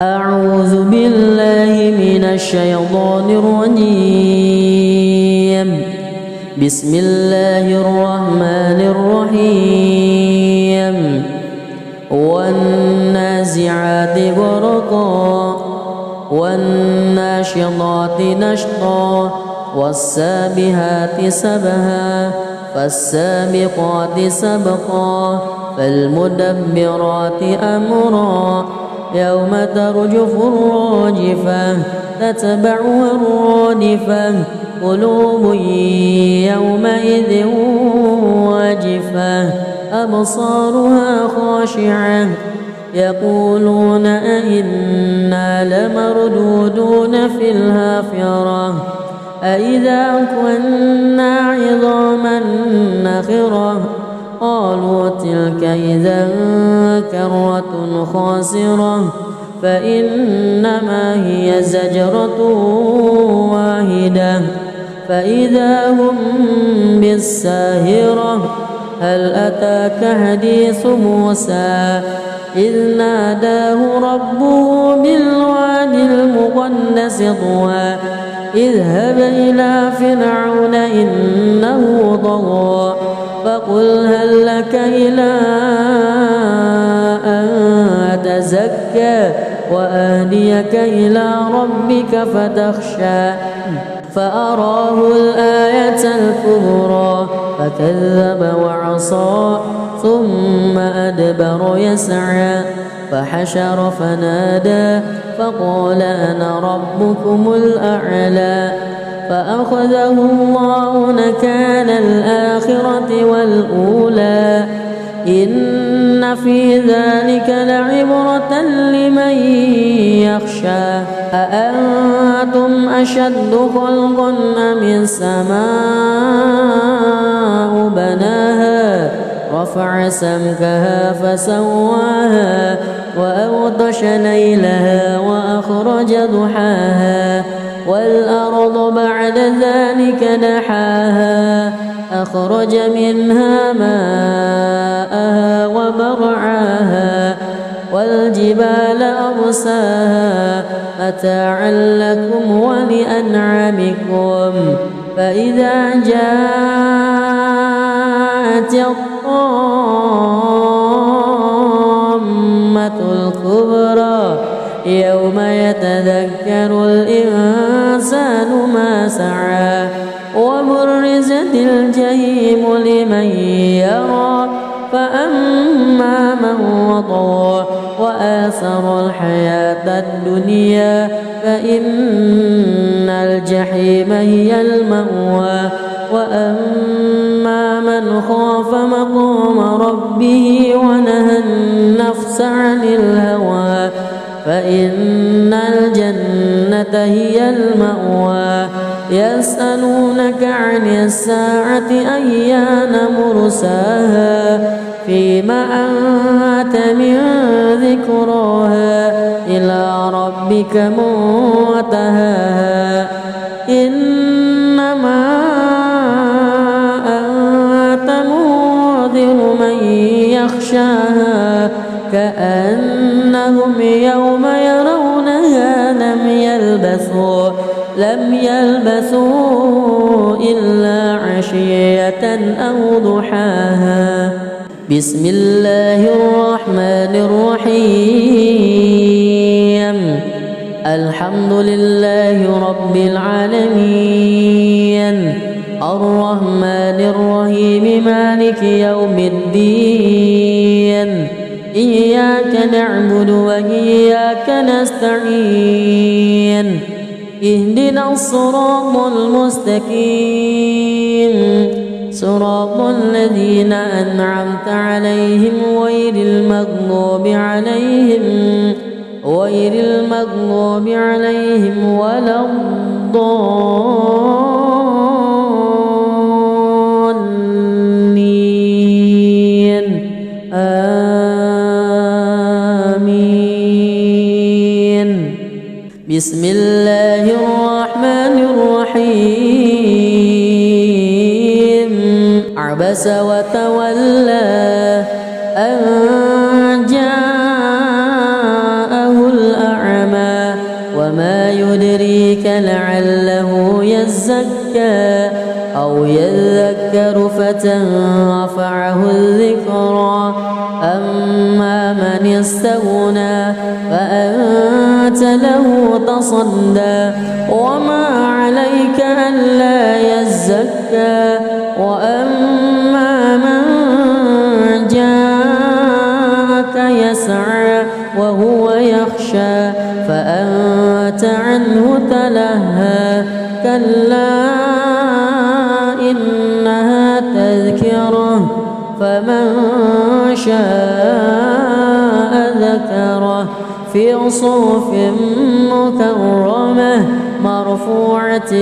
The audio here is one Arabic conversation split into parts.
أعوذ بالله من الشيطان الرجيم. بسم الله الرحمن الرحيم. والنازعات غرقا والناشطات نشطا والسابحات سبها فالسابقات سبقا فالمدبرات أمرا يوم ترجف الراجفة تتبعها الرادفة قلوب يومئذ واجفة أبصارها خاشعة يقولون أئنا لمردودون في الحافرة أئذا كنا عظاما نخرة قالوا تلك إذا كرة خاسرة فإنما هي زجرة واحدة فإذا هم بالساهرة هل أتاك حديث موسى إذ ناداه ربه بالواد المقدس طوى اذهب إلى فرعون إنه طغى فقل هل لك إلى أن تزكى وأهديك إلى ربك فتخشى فأراه الآية الكبرى فكذب وعصى ثم أدبر يسعى فحشر فنادى فقال أنا ربكم الأعلى فأخذه الله نكال الآخرة والأولى إن في ذلك لعبرة لمن يخشى أأنتم أشد خلقا أم السماء بناها رفع سمكها فسواها وأغطش ليلها وأخرج ضحاها والأرض بعد ذلك دحاها أخرج منها ماءها ومرعاها والجبال أرساها متاعا لكم ولأنعامكم فإذا جاءت الطامة الكبرى يوم يتذكر الإنسان ما سعى وبرزت الجحيم لمن يرى فأما من وطغى وآثر الحياة الدنيا فإن الجحيم هي المأوى وأما من خاف مقام ربه ونهى النفس عن الهوى فإن الجنة هي المأوى يسألونك عن الساعة أيان مرساها فيما أنت من ذكراها إلى ربك منتهاها إنما أنت منذر من يخشاها كأنهم يوم يرونها لم يلبثوا إلا عشية أو ضحاها بسم الله الرحمن الرحيم الحمد لله رب العالمين الرحمن الرحيم مالك يوم الدين إياك نعبد وإياك نستعين اهدنا الصراط المستقيم صراط الذين أنعمت عليهم غير المغضوب عليهم ولا الضالين آمين بسم الله الرحمن الرحيم عبس وتولى أن جاءه الأعمى يدريك لعله يزكى أو يذكر فتنفعه الذكرى أما من استغنى فأنت له تصدى وما عليك ألا يزكى وأما من جاءك يسعى وهو يخشى فأنت عنه تلهى كلا إنها تذكرة فمن شاء ذكره في صحف مكرمة مرفوعة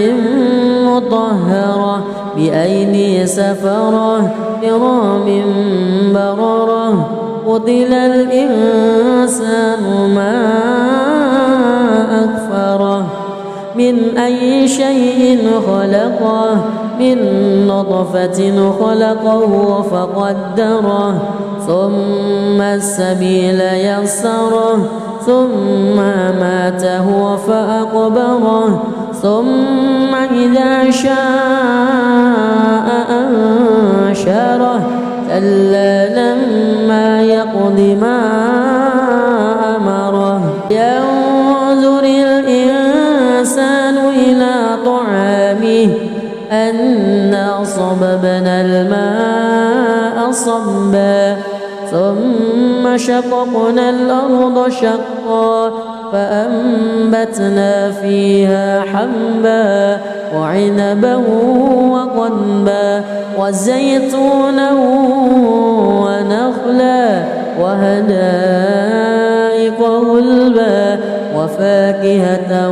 مطهرة بأيدي سفرة كرام بررة قتل الإنسان ما أكفره من أي شيء خلقه من نطفة خلقه فقدره ثم السبيل يسره ثم ماته فأقبره ثم إذا شاء أنشره كلا لما يقض ما أمره ينظر الإنسان إلى طعامه أنا صببنا الماء صبا ثم شققنا الأرض شقا فأنبتنا فيها حبا وعنبا وقضبا وزيتونا ونخلا وحدائق غلبا وفاكهة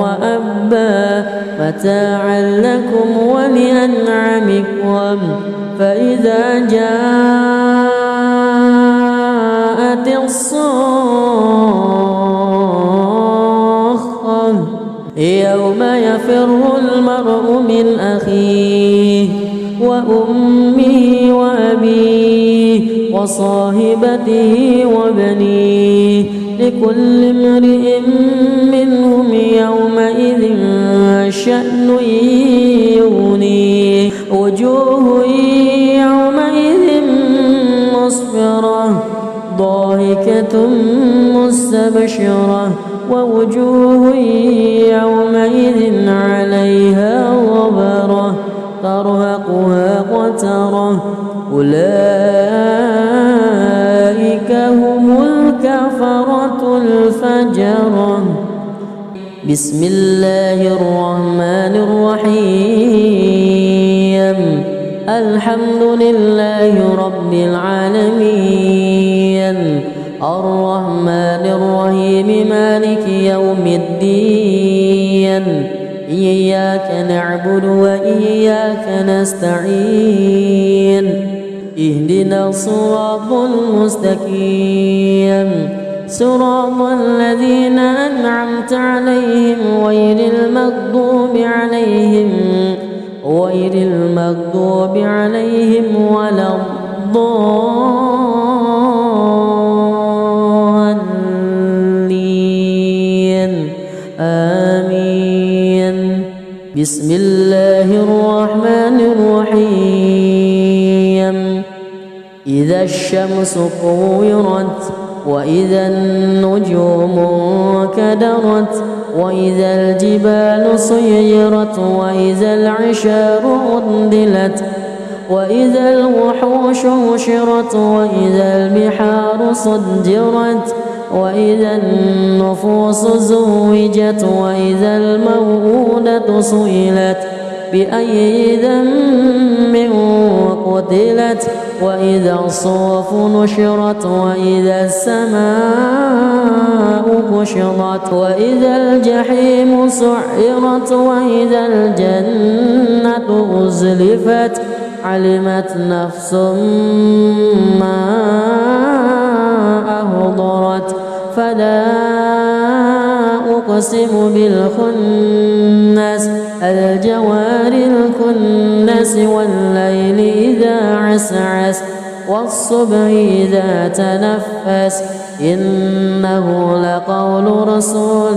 وأبا متاعا لكم ولأنعامكم فإذا جاءت الصاخة يوم يفر المرء من أخيه وأمه وأبيه وصاحبته وبنيه لكل امرئ منهم يومئذ شأن يغنيه وجوه يومئذ مسفرة ضاحكة مستبشرة ووجوه يومئذ عليها غبرة ترهقها قترة أولئك هم الكفرة الفجرة بسم الله الرحمن الرحيم الحمد لله رب العالمين الرحمن الرحيم مالك يوم الدين إياك نعبد وإياك نستعين اهدنا الصراط المستقيم صراط الذين أنعمت عليهم غير المغضوب عليهم ولا الضالين آمين بسم الله الرحمن الرحيم إذا الشمس كورت وإذا النجوم كدرت وإذا الجبال سيرت وإذا العشار عطلت وإذا الوحوش حشرت وإذا البحار سجرت وإذا النفوس زوجت وإذا الموءودة سئلت بأي ذنب قتلت وإذا الصحف نشرت وإذا السماء كشطت وإذا الجحيم سعرت وإذا الجنة أزلفت علمت نفس ما أهضرت فلا أقسم بالخنس الجوار الكنس والليل إذا عسعس والصبح إذا تنفس إنه لقول رسول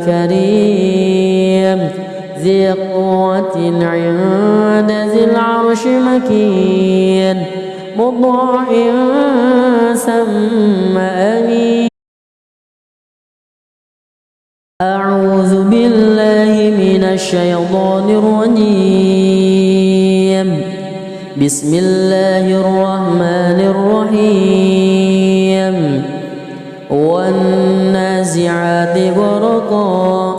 كريم ذي قوة عند ذي العرش مكين مطاع ثم أمين. أعوذ بالله من الشيطان الرجيم. بسم الله الرحمن الرحيم. والنازعات غرقا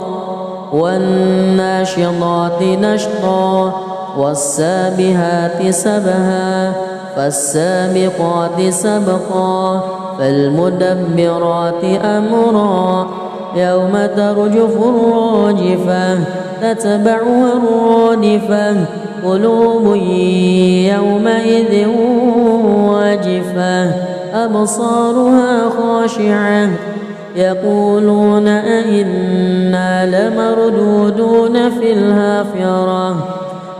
والناشطات نشطا والسابحات سبها فالسابقات سبقا فالمدبرات أمرا يوم ترجف الراجفة تتبعها الرادفة قلوب يومئذ واجفة أبصارها خاشعة يقولون أئنا لمردودون في الحافرة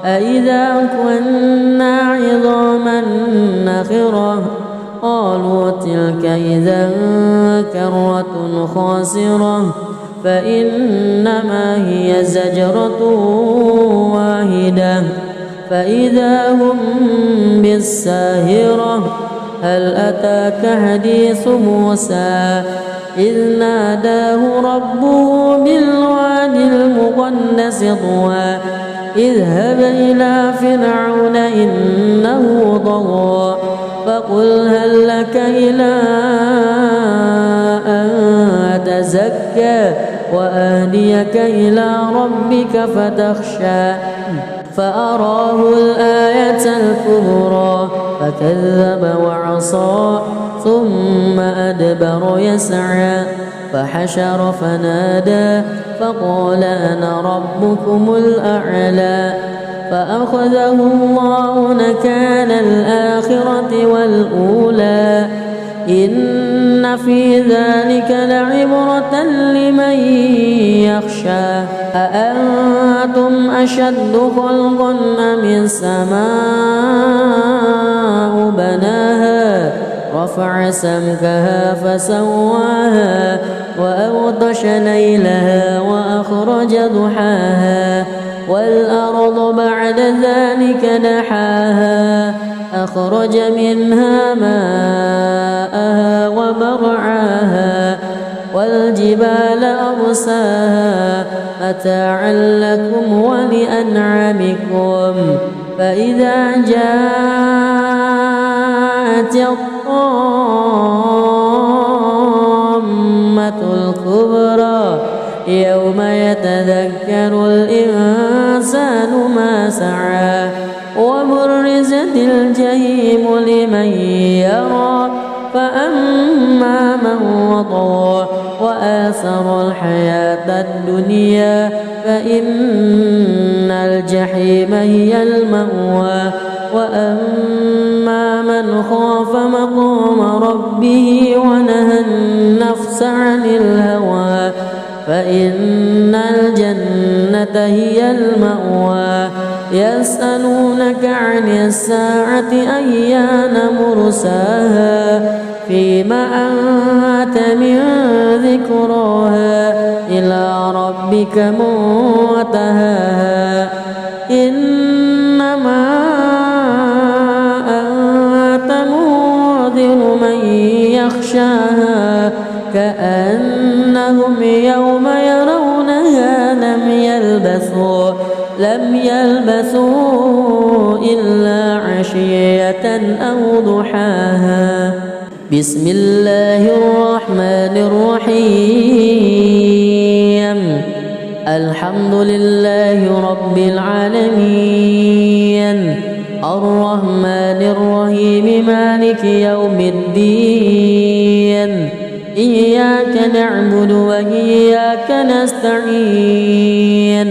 أئذا كنا عظاما نخرة قالوا تلك إذا كرة خاسرة فإنما هي زجرة واحدة فإذا هم بالساهرة. هل أتاك حديث موسى إذ ناداه ربه بالوادي المقدس طوى اذهب إلى فرعون إنه طغى فقل هل لك إلى أن تزكى وأهديك إلى ربك فتخشى فأراه الآية الكبرى فكذب وعصى ثم أدبر يسعى فحشر فنادى فقال أنا ربكم الأعلى فأخذه الله نكال الآخرة والأولى إن في ذلك لعبرة لمن يخشى. أأنتم أشد خلقا أم السماء بناها رفع سمكها فسواها وأغطش ليلها وأخرج ضحاها والأرض بعد ذلك دحاها أخرج منها ماءها ومرعاها والجبال أرساها متاعا لكم ولأنعامكم فإذا جاءت الطامة الكبرى يوم يتذكر الإنسان ما سعى وبرزت الجحيم لمن يرى فأما من وطغى وآثر الحياة الدنيا فإن الجحيم هي المأوى وأما من خاف مقام ربه ونهى النفس عن الهوى فإن الجنة هي المأوى. يسألونك عن الساعة أيان مرساها فيما أنت من ذكراها إلى ربك منتهاها إنما أنت منذر من يخشاها كأنهم يوم يرونها لم يلبثوا إلا عشية أو ضحاها. بسم الله الرحمن الرحيم. الحمد لله رب العالمين الرحمن الرحيم مالك يوم الدين إياك نعبد وإياك نستعين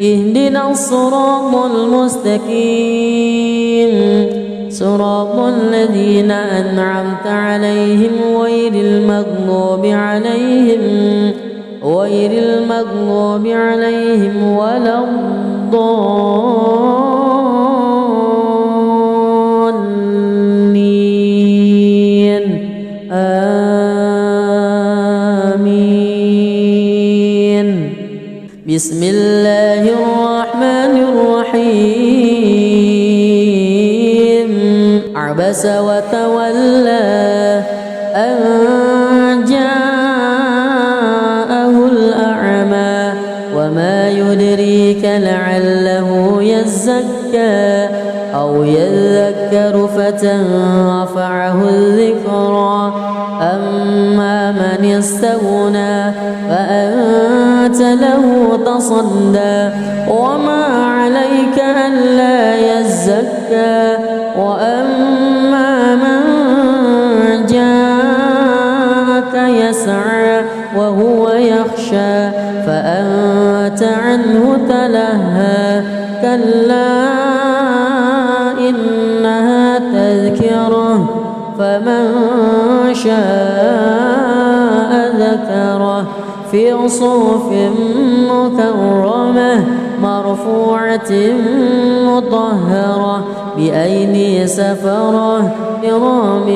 اهدنا الصراط المستقيم صراط الذين أنعمت عليهم غير المغضوب عليهم ولا الضالين. بسم الله الرحمن الرحيم عبس وتولى أن جاءه الأعمى وما يدريك لعله يزكى أو يذكر فتنفعه الذكرى أما من استغنى فأنت له تصدى وما عليك ألا يزكى وأما من جاءك يسعى وهو يخشى فأنت عنه تلهى كلا إنها تذكرة فمن شاء ذكره في صحف مكرمة مرفوعة مطهرة بأيدي سفرة كرام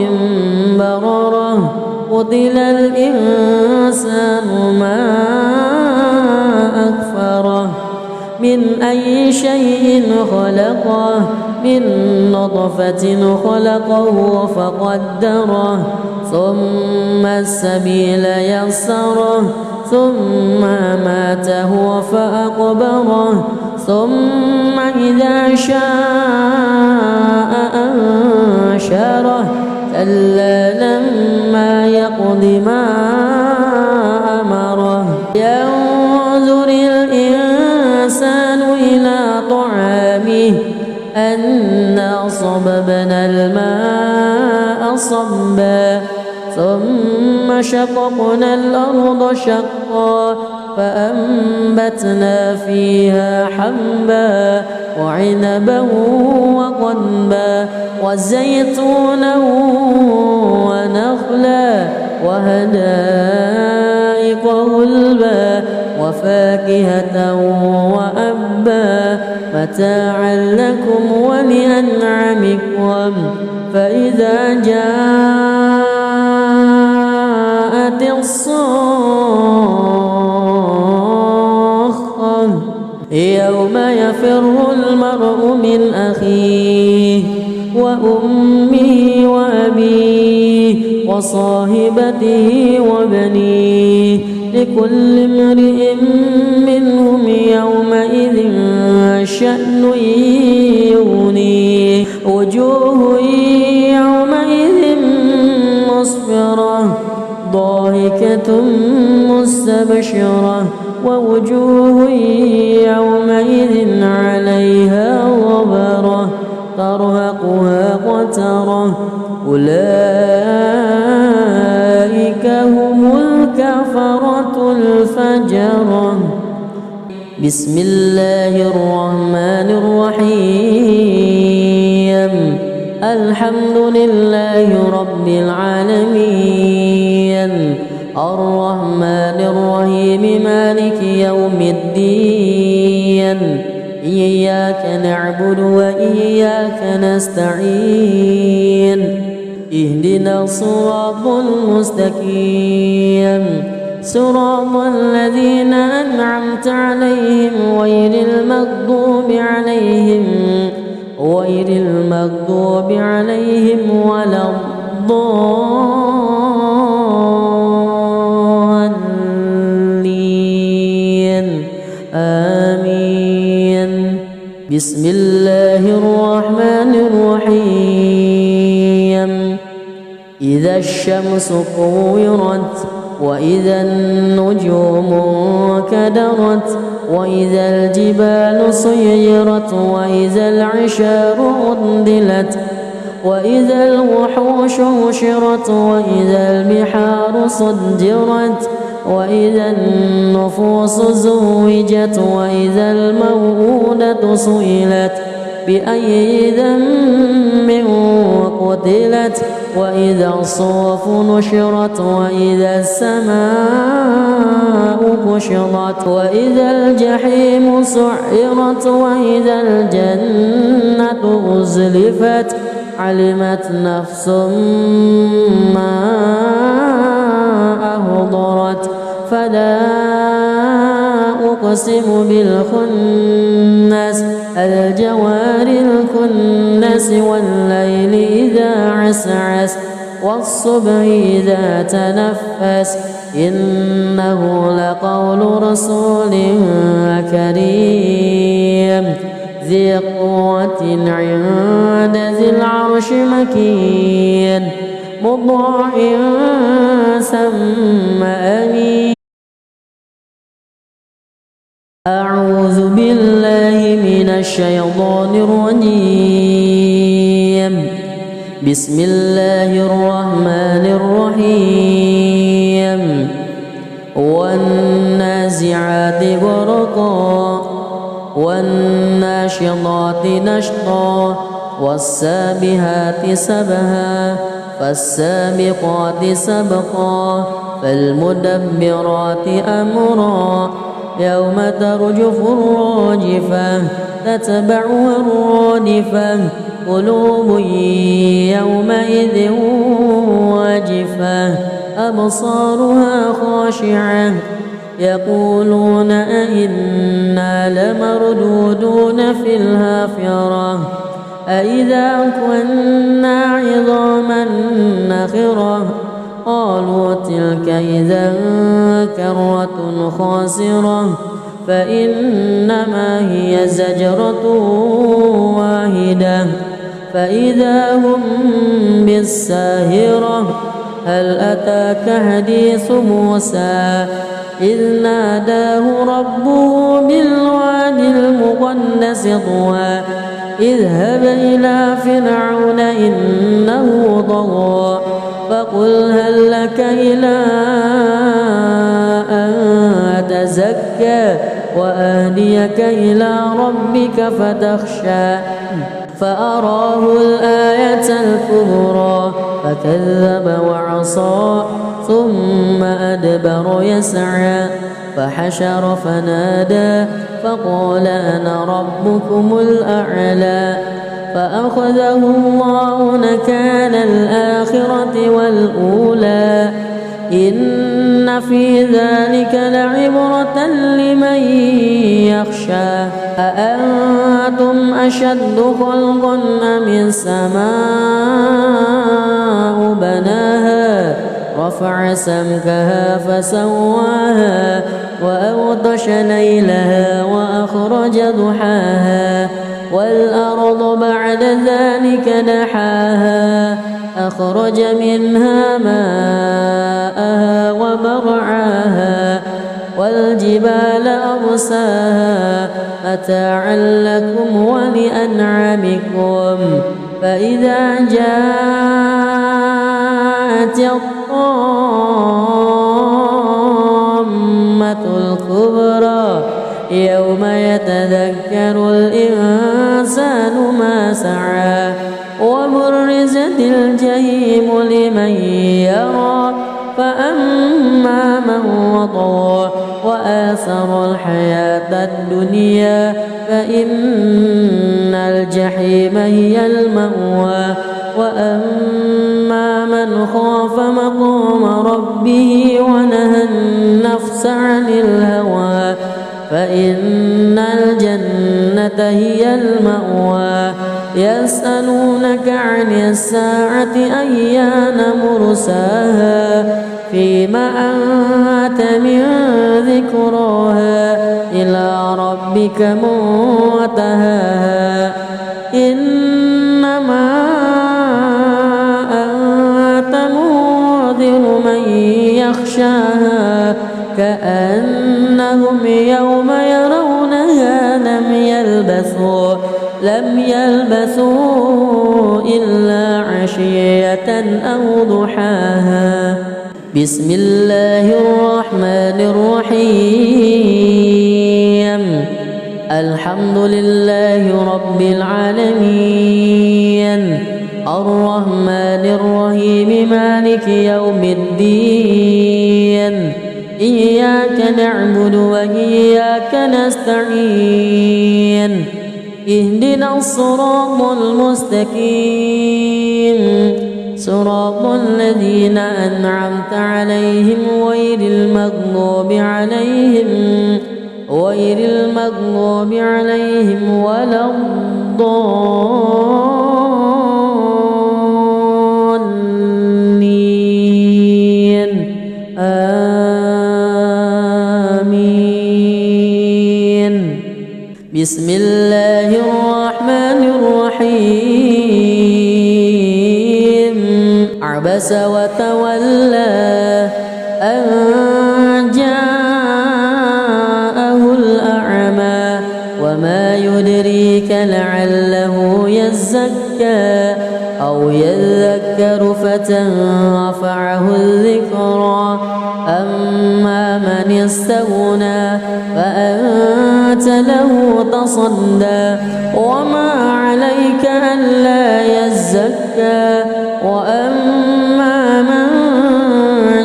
بررة قتل الإنسان ما أكفره من أي شيء خلقه من نطفة خلقه فقدره ثم السبيل يسره ثم أماته فأقبره ثم إذا شاء أنشره كلا لما يقض ما أمره ينظر الإنسان إلى طعامه أنا صببنا الماء صبا ثم شققنا الأرض شقا فأنبتنا فيها حبا وعنبا وقضبا وزيتونا ونخلا وحدائق غلبا وفاكهة وأبا متاعا لكم ولأنعامكم فإذا جاءت الصاخة يوم يفر المرء من أخيه وأمه وأبيه وصاحبته وبنيه لكل امرئ منهم يومئذ شأن يغنيه وجوه يومئذ مسفرة ضاحكة مستبشرة ووجوه يومئذ عليها غبرة ترهقها قترة أولئك هم الكفرة الفجرة بسم الله الرحمن الرحيم الحمد لله رب العالمين الرحمن الرحيم مالك يوم الدين إياك نعبد وإياك نستعين اهدنا الصراط المستقيم صراط الذين أنعمت عليهم غير المغضوب عليهم ولا الضالين آمين بسم الله الرحمن الرحيم إذا الشمس كورت وإذا النجوم انكدرت وإذا الجبال سيرت وإذا العشار عطلت وإذا الوحوش حشرت وإذا البحار سجرت وإذا النفوس زوجت وإذا الموءودة سئلت بأي ذنب قتلت وإذا الصحف نشرت وإذا السماء كشطت وإذا الجحيم سعرت وإذا الجنة أزلفت علمت نفس ما أهضرت فلا أقسم بالخنس الجوار الكنس والليل إذا عسعس والصبح إذا تنفس إنه لقول رسول كريم ذي قوة عند ذي العرش مكين مطاع ثم أمين. أعوذ بالله من الشيطان الرجيم. بسم الله الرحمن الرحيم. والنازعات غرقا والناشطات نشطا والسابحات سبها فالسابقات سبقا فالمدبرات أمرا يوم ترجف الراجفة تتبعها الرادفة قلوب يومئذ واجفة أبصارها خاشعة يقولون أئنا لمردودون في الحافرة أئذا كنا عظاما نخرة قالوا تلك إذا كرة خاسرة فإنما هي زجرة واحدة فإذا هم بالساهرة. هل أتاك حديث موسى إذ ناداه ربه بالوادي المقدس طوى اذهب إلى فرعون إنه طغى فقل هل لك إلى أن تزكى وأهديك إلى ربك فتخشى فأراه الآية الكبرى فكذب وعصى ثم أدبر يسعى فحشر فنادى فقال أنا ربكم الأعلى فأخذه الله نكال الآخرة والأولى إن في ذلك لعبرة لمن يخشى. أأنتم أشد خلقا أم السماء بناها رفع سمكها فسواها وأغطش ليلها وأخرج ضحاها والأرض بعد ذلك دحاها أخرج منها ماءها ومرعاها والجبال أرساها متاعا لكم ولأنعامكم فإذا جاءت الطامة الكبرى يوم يتذكر الإنسان ما سعى وبرزت الجحيم لمن يرى فأما من وطغى وآثر الحياة الدنيا فإن الجحيم هي المأوى وأما من خاف مقام ربه ونهى النفس عن الهوى فإن الجنة هي المأوى. يسألونك عن الساعة أيان مرساها فيما أنت من ذكراها إلى ربك منتهاها إنما أنت منذر من يخشاها كأنهم يوم يرونها لم يلبثوا إلا عشية أو ضحاها. بسم الله الرحمن الرحيم. الحمد لله رب العالمين الرحمن الرحيم مالك يوم الدين إياك نعبد وإياك نستعين اهدنا الصراط المستقيم صراط الذين أنعمت عليهم غير المغضوب عليهم ولا غير المغضوب عليهم ولا الضالين آمين. بسم الله الرحمن الرحيم. عبس وتولى أن جاءه الأعمى وما يدريك لعله يزكى أو يذكر فتنفعه الذكرى أما من استغنى فأنت له تصدى وما عليك ألا يزكى وأما من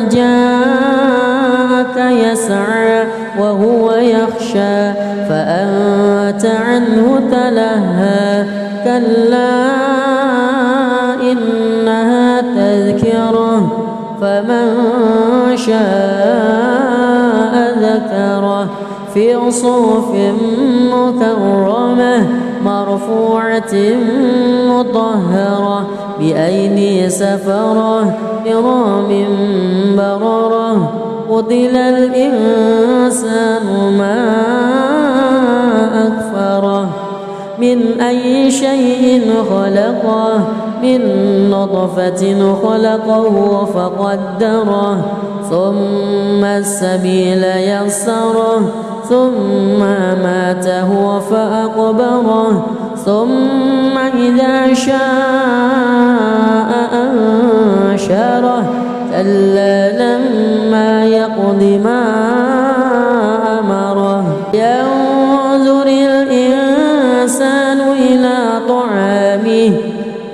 جاءك يسعى وهو يخشى فأنت عنه تلهى كلا إنها تذكرة فمن شاء ذكره في صحف مكرمة مرفوعة مطهرة بأيدي سفرة كرام بررة. قتل الإنسان ما أكفره من أي شيء خلقه من نطفة خلقه فقدره ثم السبيل يسره ثم ماته فأقبره ثم إذا شاء أنشره كلا لما يقض ما أمره. ينظر الإنسان إلى طعامه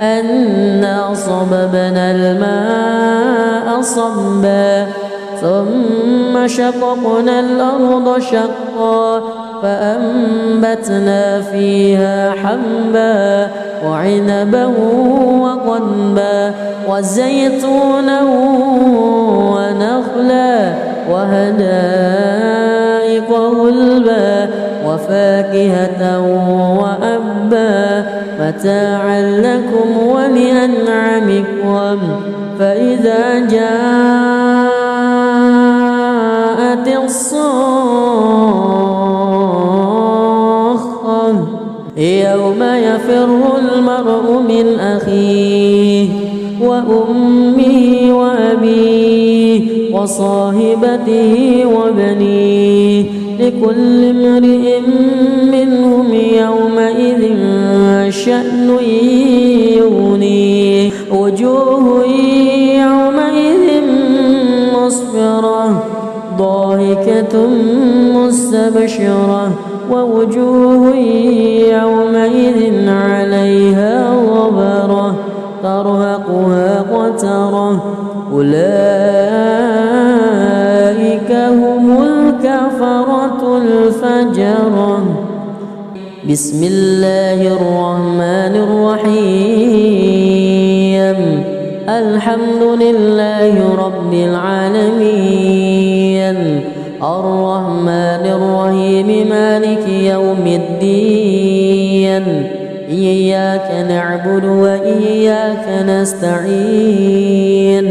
أنا صببنا الماء صبا ثم شققنا الأرض شقا فأنبتنا فيها حبا وعنبا وقضبا وزيتونا ونخلا وحدائق غلبا وفاكهة وأبا متاعا لكم ولأنعامكم. فإذا جاءت الصاخة يوم يفر المرء من أخيه وأمه وأبيه وصاحبته وبنيه لكل امرئ منهم يومئذ شأن يغنيه. وجوه يومئذ مسفرة ضاحكة مستبشرة ووجوه يومئذ عليها غبرة ترهقها قترة أولئك هم الكفرة الفجرة. بسم الله الرحمن الرحيم. الحمد لله رب العالمين الرحمن الرحيم مالك يوم الدين إياك نعبد وإياك نستعين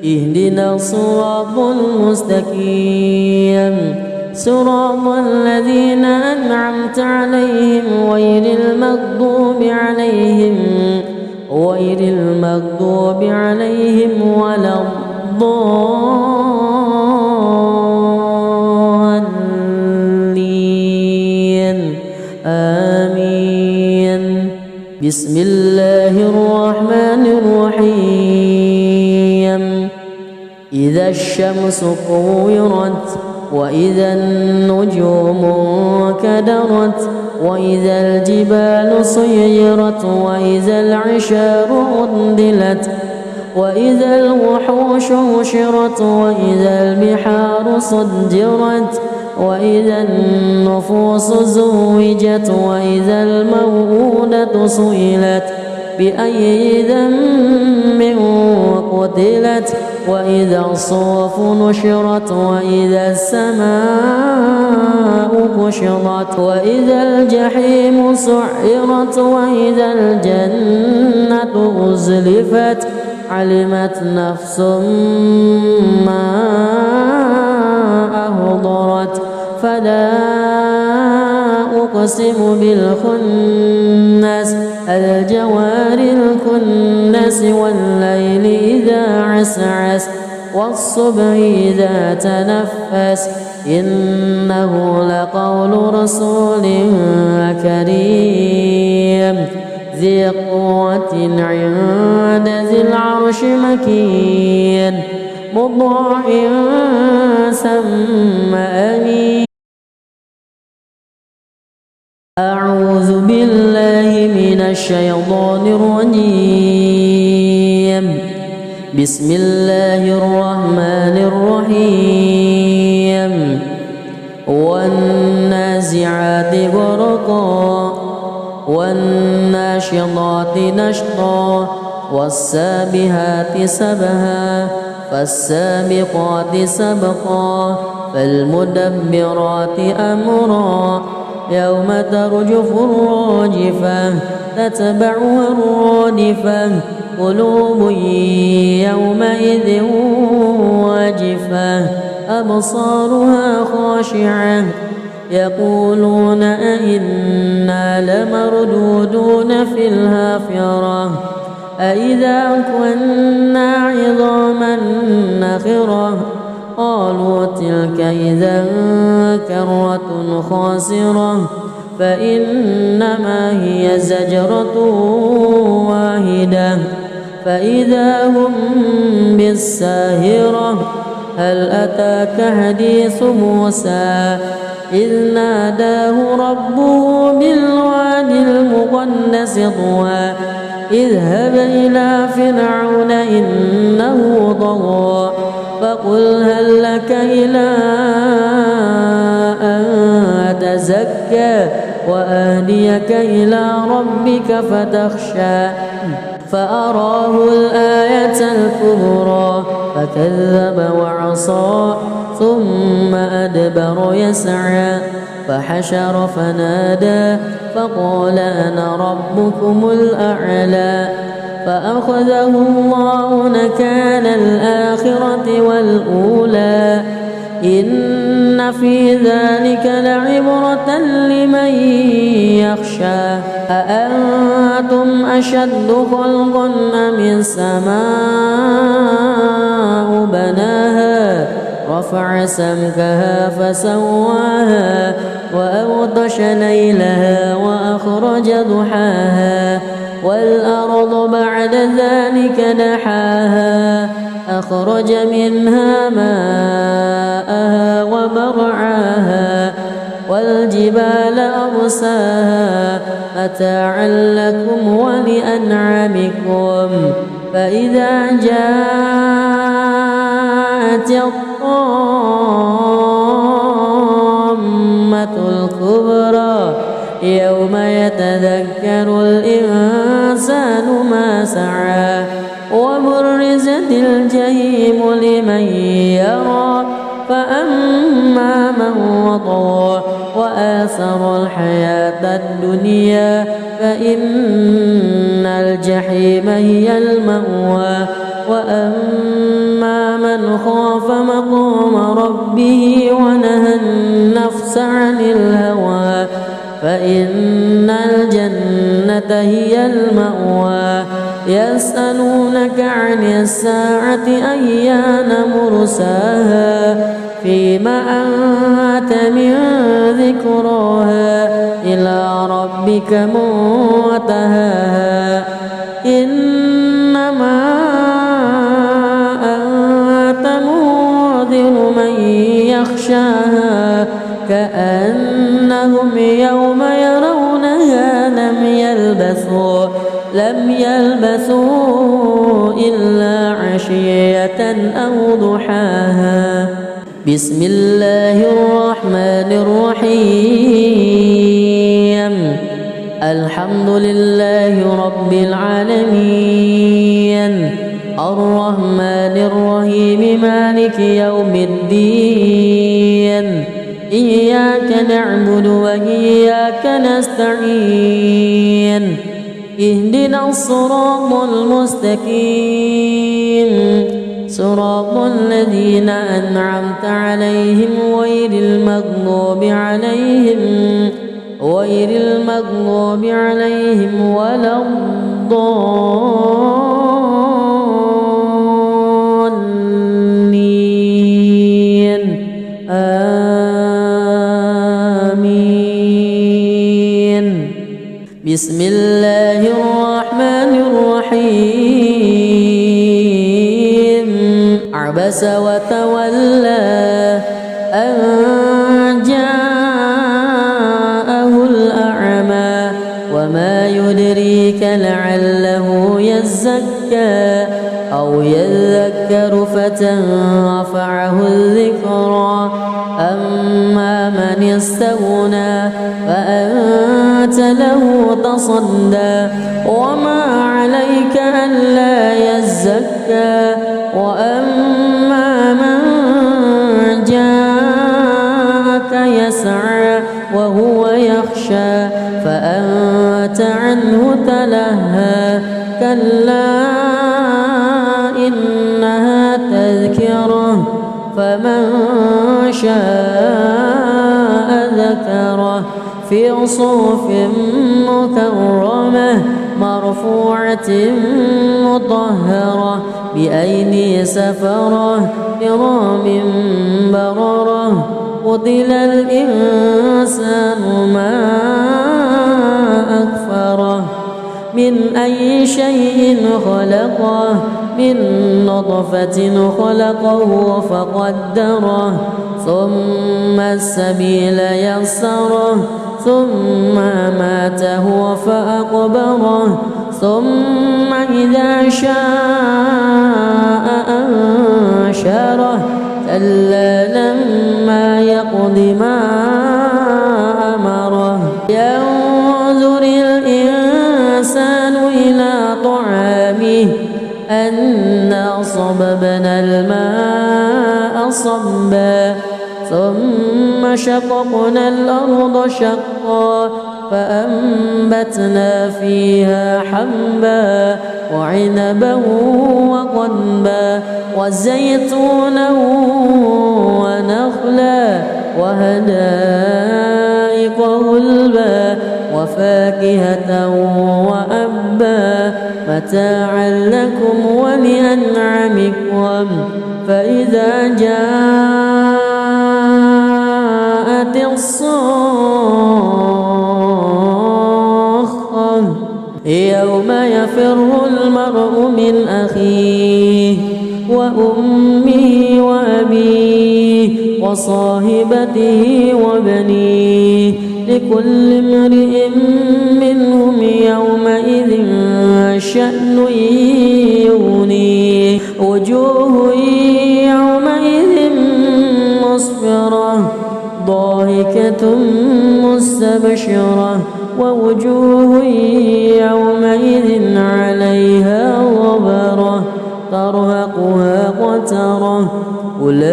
اهدنا الصراط المستقيم صراط الذين أنعمت عليهم غير المغضوب عليهم ولا الضالين آمين. بسم الله الرحمن الرحيم. إذا الشمس كورت وإذا النجوم انكدرت وإذا الجبال سيرت وإذا العشار عطلت وإذا الوحوش حشرت وإذا البحار سجرت وإذا النفوس زوجت وإذا الموءودة سئلت بأي ذنب قتلت وإذا الصحف نشرت وإذا السماء كشطت وإذا الجحيم سعرت وإذا الجنة أزلفت علمت نفس ما أهضرت فلا أقسم بالخنس الجوار الكنس والليل إذا عسعس والصبح إذا تنفس إنه لقول رسول كريم ذي قوة عند ذي العرش مكين مطاع ثم أمين. أعوذ بالله من الشيطان الرجيم. بسم الله الرحمن الرحيم. والنازعات غرقا والناشطات نشطا والسابحات سبها فالسابقات سبقا فالمدبرات أمرا يوم ترجف الراجفة تتبعها الرادفة قلوب يومئذ واجفة أبصارها خاشعة يقولون أئنا لمردودون في الحافرة أئذا كنا عظاما نخرة قالوا تلك إذا كرة خاسرة فإنما هي زجرة واحدة فإذا هم بالساهرة هل أتاك حديث موسى إذ ناداه ربه بالوادي المقدس طوى اذهب إلى فرعون إنه طغى فقل هل لك إلى أن تزكى وأهديك إلى ربك فتخشى فأراه الآية الكبرى فكذب وعصى ثم أدبر يسعى فحشر فنادى فقال أنا ربكم الأعلى فأخذه الله نكال الآخرة والأولى إن في ذلك لعبرة لمن يخشى أأنتم أشد خلقا أم السماء بناها رفع سمكها فسواها وأغطش ليلها وأخرج ضحاها والأرض بعد ذلك دحاها أخرج منها ماءها ومرعاها والجبال أرساها متاعا لكم ولأنعامكم فإذا جاءت الطامة الكبرى يوم يتذكر الإنسان ما سعى وبرزت الجحيم لمن يرى فأما من وطغى وآثر الحياة الدنيا فإن الجحيم هي المأوى وأما من خاف مقام ربه ونهى النفس عن الهوى فإن الجنة هي المأوى يسألونك عن الساعة أيان مرساها فيما أنت من ذكراها إلى ربك منتهاها إنما أنت منذر من يخشاها كأنهم يوم يرونها لم يلبثوا إلا عشية أو ضحاها. بسم الله الرحمن الرحيم. الحمد لله رب العالمين الرحمن مالك يوم الدين إياك نعبد وإياك نستعين اهدنا الصراط المستقيم صراط الذين أنعمت عليهم غير المغضوب عليهم ولا الضالين آمين. بسم الله الرحمن الرحيم. عبس وتولى أن جاءه الأعمى وما يدريك لعله يزكى أو يذكر فتنفعه الذكرى أما من استغنى فأنت له تصدى وما عليك ألا يزكى وأما من جاءك يسعى وهو يخشى فأنت عنه تلهى كلا إنها تذكرة فمن شاء ذكره في صحف مكرمة مرفوعة مطهرة بأيدي سفرة كرام بررة. قتل الإنسان ما أكفره من أي شيء خلقه من نطفة خلقه فقدره ثم السبيل يسره ثم أماته فأقبره ثم إذا شاء أنشره كلا لما يقض ما أمره. ينظر الإنسان إلى طعامه أنا صببنا الماء صبا ثم شققنا الأرض شقا فأنبتنا فيها حبا وعنبا وقضبا وزيتونا ونخلا وحدائق غلبا وفاكهة وأبا متاعا لكم ولأنعامكم. فإذا جاءت الصاخة يوم يفر المرء من أخيه وأمه وأبيه وصاحبته وبنيه لكل امرئ منهم يومئذ شأن يغنيه. وجوه يومئذ مسفرة ضاحكة مستبشرة ووجوه يومئذ عليها غبرة ترهقها قترة أولئك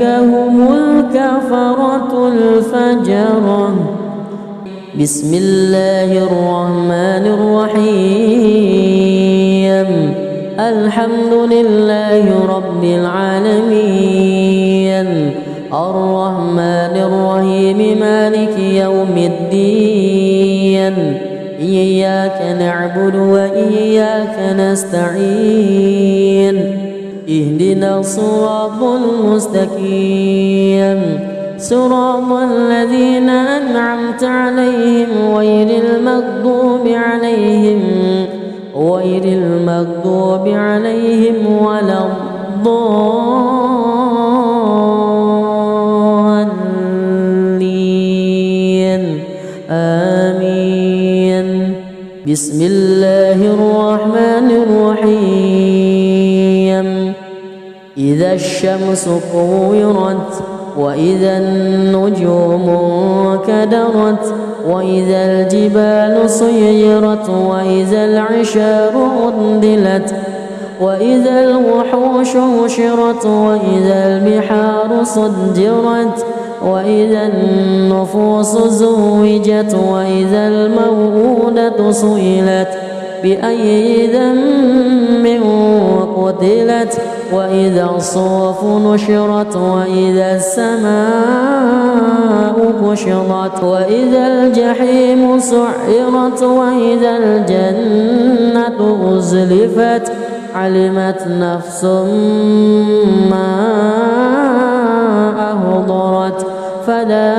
هم الكفرة الفجرة. بسم الله الرحمن الرحيم. الحمد لله رب العالمين الرحمن الرحيم مالك يوم الدين إياك نعبد وإياك نستعين اهدنا الصراط المستقيم صراط الذين أنعمت عليهم غير المغضوب عليهم ولا الضالين آمين. بسم الله الرحمن الرحيم. إذا الشمس كورت وإذا النجوم كدرت وإذا الجبال سيرت وإذا العشار عطلت وإذا الوحوش حشرت وإذا البحار سجرت وإذا النفوس زوجت وإذا الموءودة سئلت بأي ذنب قتلت وإذا الصحف نشرت وإذا السماء كشطت وإذا الجحيم سعرت وإذا الجنة أزلفت علمت نفس ما أهضرت فلا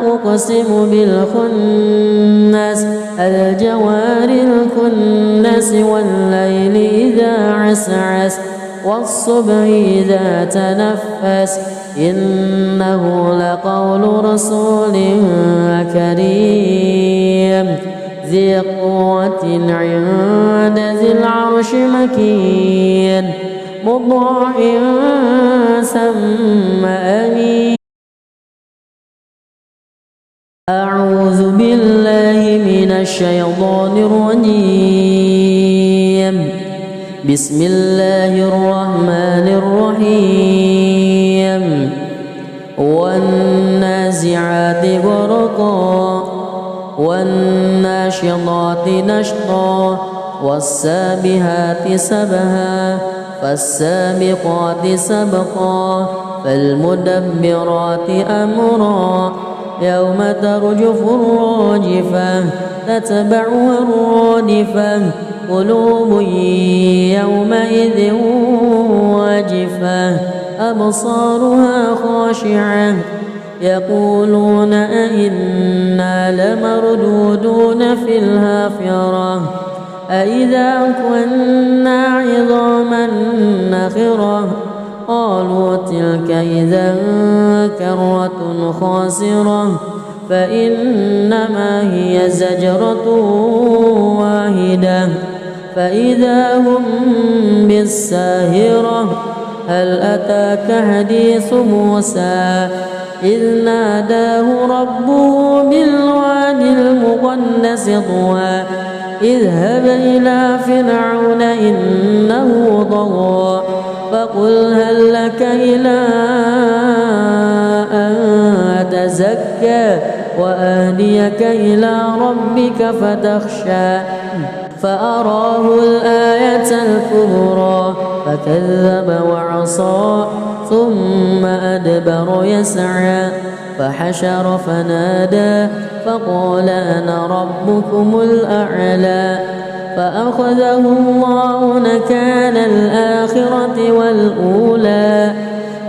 أقسم بالخنس الجوار الكنس والليل إذا عسعس والصبح إذا تنفس إنه لقول رسول كريم ذي قوة عند ذي العرش مكين مطاع ثم أمين. أعوذ بالله من الشيطان الرجيم. بسم الله الرحمن الرحيم. والنازعات غرقا والناشطات نشطا والسابحات سبها فالسابقات سبقا فالمدبرات أمرا يوم ترجف الراجفة تتبعها الرادفة قلوب يومئذ واجفة أبصارها خاشعة يقولون أئنا لمردودون في الحافرة أئذا كنا عظاما نخرة قالوا تلك إذا كرة خاسرة فإنما هي زجرة واحدة فإذا هم بالساهرة هل أتاك حديث موسى إذ ناداه ربه بالواد المقدس طوى اذهب إلى فرعون إنه طغى فقل هل لك إلى أن تزكى وأهديك إلى ربك فتخشى فأراه الآية الكبرى فكذب وعصى ثم أدبر يسعى فحشر فنادى فقال أنا ربكم الأعلى فأخذه الله نكال الآخرة والأولى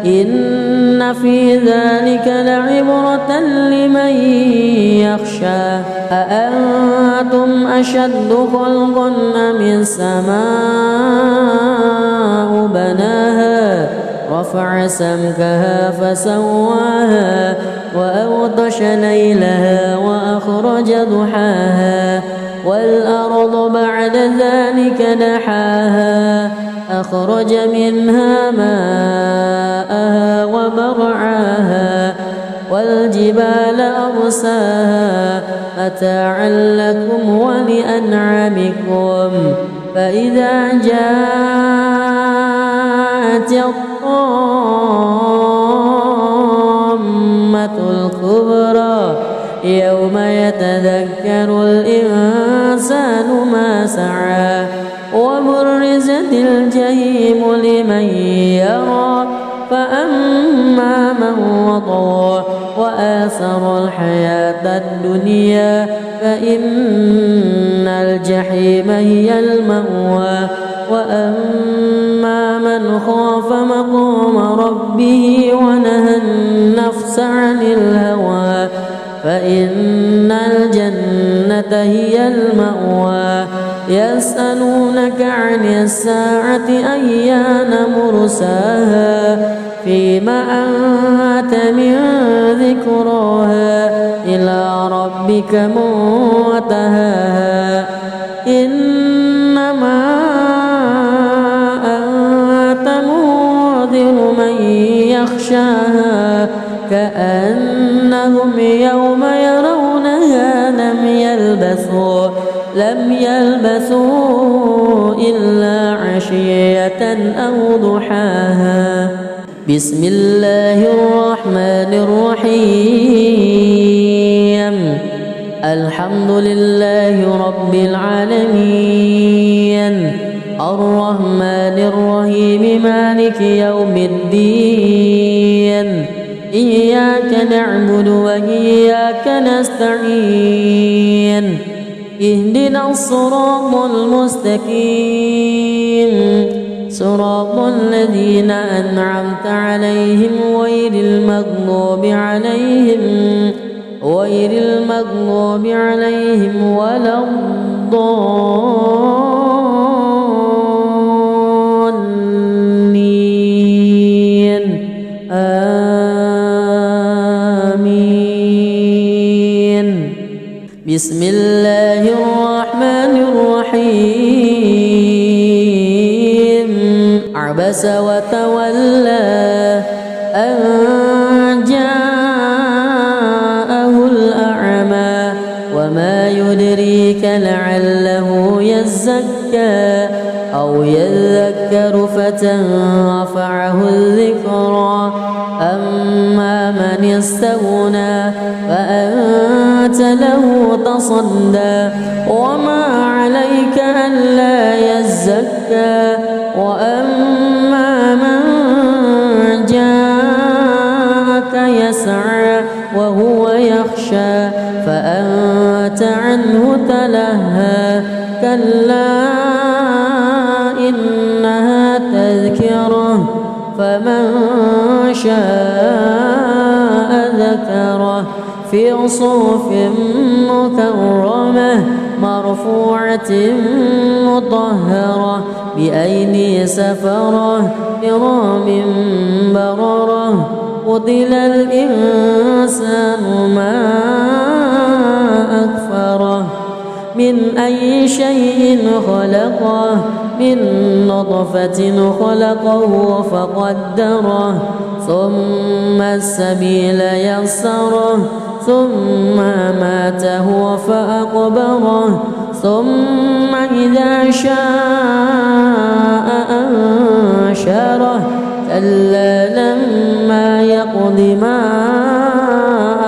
إن في ذلك لعبرة لمن يخشى أأنتم أشد خلقا أم السماء بناها رفع سمكها فسواها وأغطش ليلها وأخرج ضحاها والأرض بعد ذلك دحاها أخرج منها ماءها ومرعاها والجبال أرساها متاعا لكم ولأنعامكم فإذا جاءت الطامة الكبرى يوم يتذكر الإنسان ما سعى وبرزت الجحيم لمن يرى فأما من وطغى وآثر الحياة الدنيا فإن الجحيم هي المأوى وأما من خاف مقام ربه ونهى النفس عن الهوى فإن الجنة هي المأوى يسألونك عن الساعة أيان مرساها فيما أنت من ذكراها إلى ربك منتهاها إنما أنت منذر من يخشاها كأنهم يوم يرونها لم يلبثوا لم يلبثوا إلا عشية أو ضحاها. بسم الله الرحمن الرحيم. الحمد لله رب العالمين، الرحمن الرحيم، مالك يوم الدين. إياك نعبد وإياك نستعين. اهدنا الصراط المستقيم، صراط الذين أنعمت عليهم غير المغضوب عليهم ولا الضالين. آمين. بسم الله الرحمن الرحيم. عبس وتولى أن جاءه الأعمى وما يدريك لعله يزكى أو يذكر فتنفعه الذكرى. أما من استغنى فأنت له تصدى وما عليك ألا يزكى. وأما من جاءك يسعى وهو يخشى فأنت عنه تلهى. كلا إنها تذكرة فمن شاء ذكره في صحف مكرمة مرفوعة مطهرة بأيدي سفرة كرام بررة. قتل الإنسان ما أكفره. من أي شيء خلقه؟ من نطفة خلقه فقدره ثم السبيل يسره ثم ماته فأقبره ثم إذا شاء أنشره. كلا لما يقض ما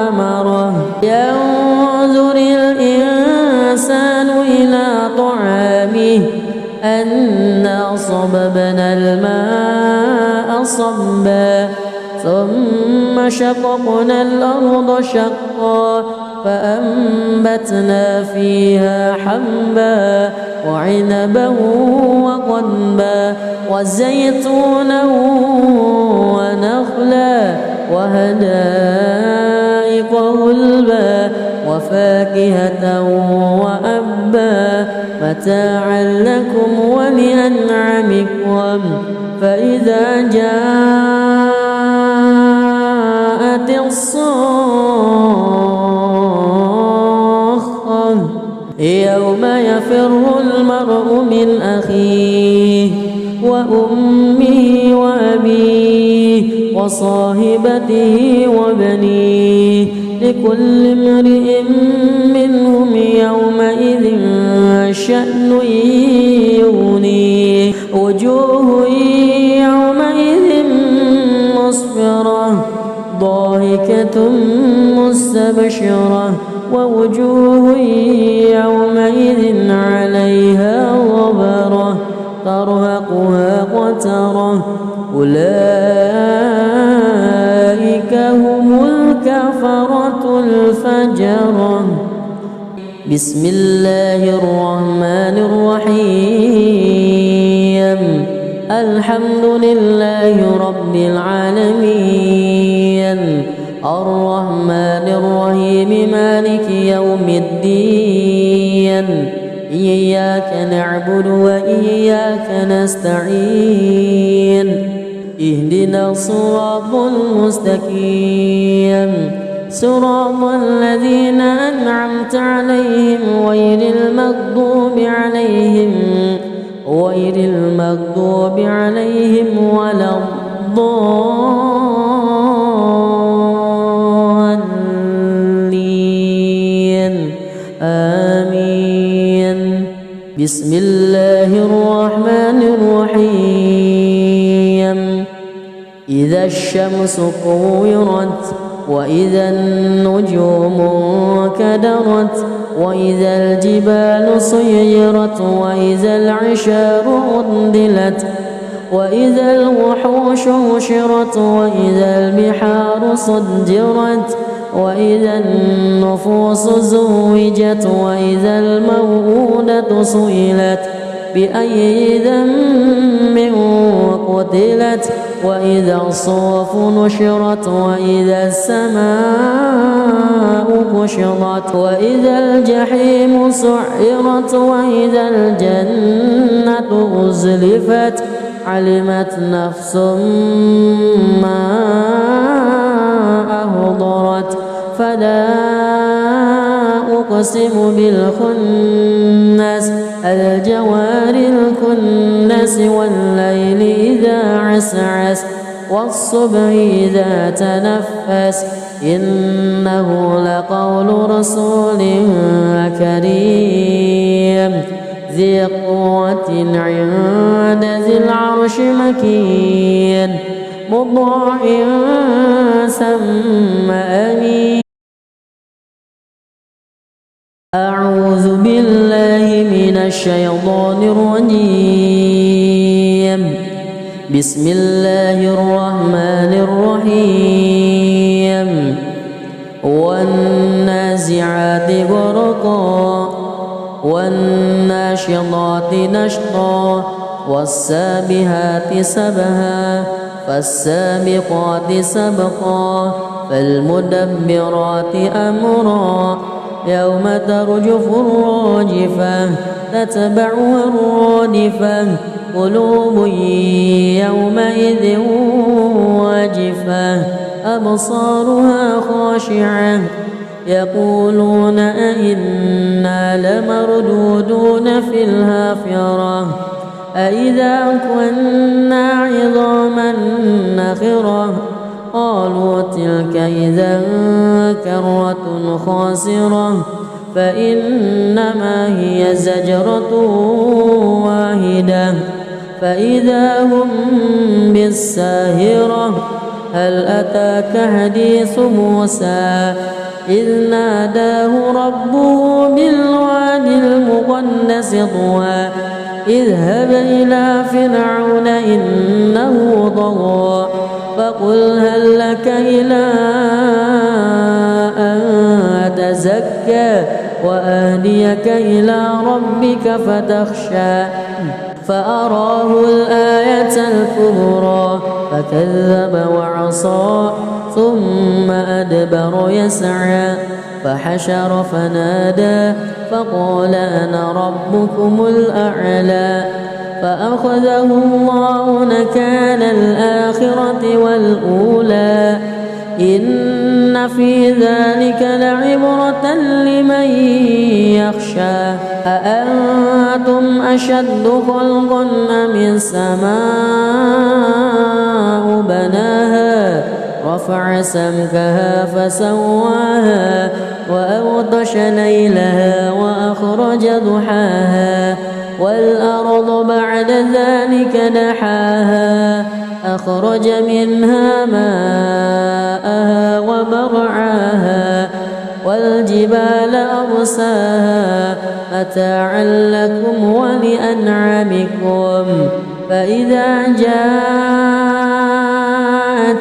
أمره. ينظر الإنسان إلى طعامه أنا صببنا الماء صبا ثم شققنا الأرض شقا فأنبتنا فيها حبا وعنبا وقضبا وزيتونا ونخلا وحدائق غلبا وفاكهة وأبا متاعا لكم ولأنعامكم. فإذا جاءت الصاخة يوم يفر المرء من أخيه وأمه وأبيه وصاحبته وبنيه لكل امرئ منهم يومئذ شأن يغنيه. وجوه يومئذ مسفرة ضاحكة مستبشرة ووجوه يومئذ عليها غبرة ترهقها قترة. أولئك هم الكفرة الفجرة. بسم الله الرحمن الرحيم. الحمد لله رب العالمين، الرحمن الرحيم، مالك يوم الدين. إياك نعبد وإياك نستعين. اهدنا الصراط المستقيم، صراط الذين أنعمت عليهم غير المغضوب عليهم ولا الضالين. آمين. بسم الله الرحمن الرحيم إذا الشمس كورت وإذا النجوم انكدرت وإذا الجبال سيرت وإذا العشار عطلت وإذا الوحوش حشرت وإذا البحار سجرت وإذا النفوس زوجت وإذا الموءودة سئلت بأي ذنب قتلت وإذا الصحف نشرت وإذا السماء كشطت وإذا الجحيم سعرت وإذا الجنة أزلفت علمت نفس ما أهضرت فلا أقسم بالخنس الجوار الكنس والليل إذا عسعس والصبح إذا تنفس إنه لقول رسول كريم ذي قوة عند ذي العرش مكين مطاع ثم أمين. أعوذ بالله من الشيطان الرجيم. بسم الله الرحمن الرحيم. والنازعات غرقا والناشطات نشطا والسابحات سبها فالسابقات سبقا فالمدبرات أمرا يوم ترجف الراجفة تتبعها الرادفة قلوب يومئذ واجفة أبصارها خاشعة يقولون أئنا لمردودون في الحافرة أئذا كنا عظاما نخرة قالوا تلك إذا كرة خاسرة فإنما هي زجرة واحدة فإذا هم بالساهرة هل أتاك حديث موسى إذ ناداه ربه بالوادي المقدس طوى اذهب إلى فرعون إنه طغى فقل هل لك إلى أن تزكى وأهديك إلى ربك فتخشى فأراه الآية الكبرى فكذب وعصى ثم أدبر يسعى فحشر فنادى فقال أنا ربكم الأعلى فأخذه الله نكال الآخرة والأولى إن في ذلك لعبرة لمن يخشى أأنتم أشد خلقا أم السماء بناها رفع سمكها فسواها وأغطش ليلها وأخرج ضحاها والأرض بعد ذلك دحاها أخرج منها ماءها ومرعاها والجبال أرساها متاعا لكم ولأنعامكم فإذا جاءت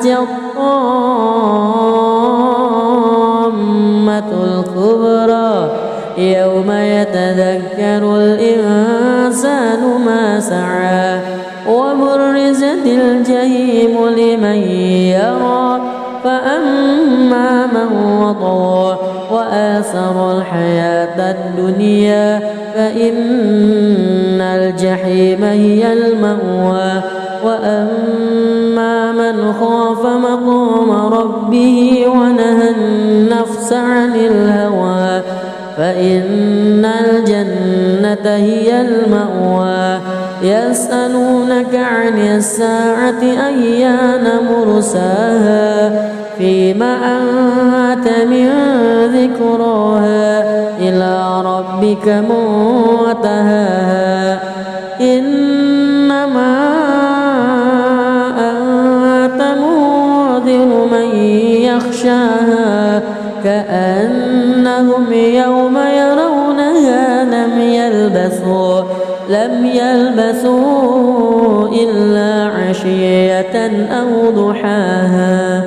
الطامة الكبرى يوم يتذكر الإنسان ما سعى وبرزت الجحيم لمن يرى فأما من وطغى وآثر الحياة الدنيا فإن الجحيم هي المأوى وأما من خاف مقام ربه ونهى النفس عن الهوى فإن الجنة هي المأوى يسألونك عن الساعة أيان مرساها فيما أنت من ذكراها إلى ربك ربك منتهاها إنما أنت منذر من يخشاها كأنهم يوم يرونها لم يلبثوا إلا عشية أو ضحاها.